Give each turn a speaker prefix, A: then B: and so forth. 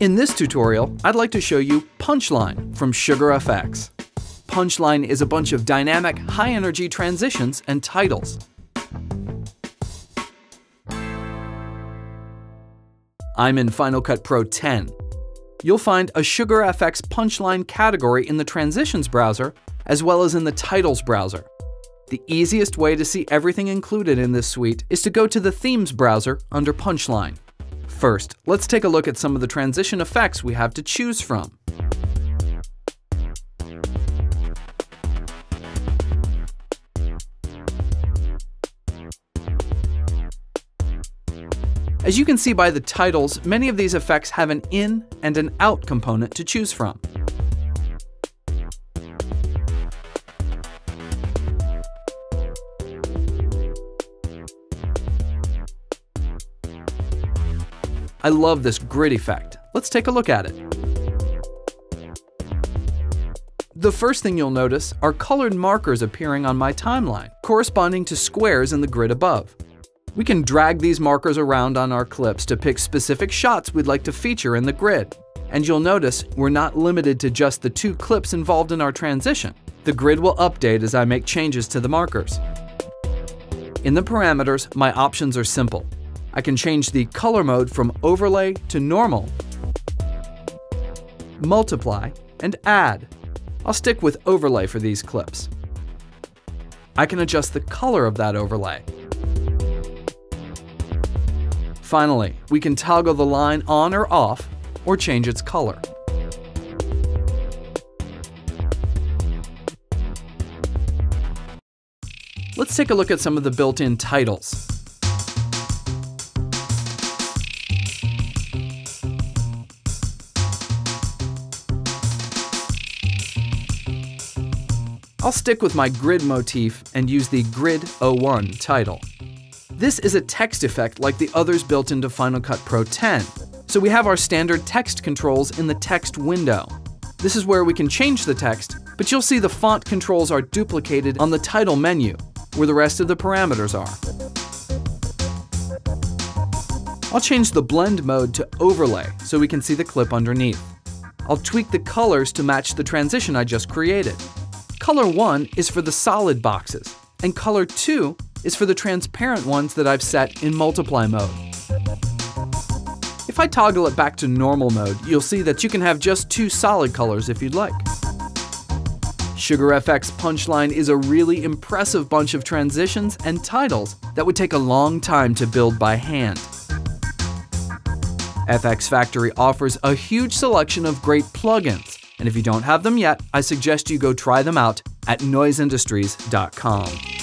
A: In this tutorial, I'd like to show you Punchline from SUGArfx. Punchline is a bunch of dynamic, high-energy transitions and titles. I'm in Final Cut Pro 10. You'll find a SUGArfx Punchline category in the Transitions browser, as well as in the Titles browser. The easiest way to see everything included in this suite is to go to the Themes browser under Punchline. First, let's take a look at some of the transition effects we have to choose from. As you can see by the titles, many of these effects have an in and an out component to choose from. I love this grid effect. Let's take a look at it. The first thing you'll notice are colored markers appearing on my timeline, corresponding to squares in the grid above. We can drag these markers around on our clips to pick specific shots we'd like to feature in the grid. And you'll notice we're not limited to just the 2 clips involved in our transition. The grid will update as I make changes to the markers. In the parameters, my options are simple. I can change the color mode from overlay to normal, multiply, and add. I'll stick with overlay for these clips. I can adjust the color of that overlay. Finally, we can toggle the line on or off, or change its color. Let's take a look at some of the built-in titles. I'll stick with my grid motif and use the Grid 01 title. This is a text effect like the others built into Final Cut Pro 10. So we have our standard text controls in the text window. This is where we can change the text, but you'll see the font controls are duplicated on the title menu, where the rest of the parameters are. I'll change the blend mode to overlay so we can see the clip underneath. I'll tweak the colors to match the transition I just created. Color 1 is for the solid boxes, and color 2 is for the transparent ones that I've set in multiply mode. If I toggle it back to normal mode, you'll see that you can have just 2 solid colors if you'd like. SUGArfx Punchline is a really impressive bunch of transitions and titles that would take a long time to build by hand. FxFactory offers a huge selection of great plugins, and if you don't have them yet, I suggest you go try them out at noiseindustries.com.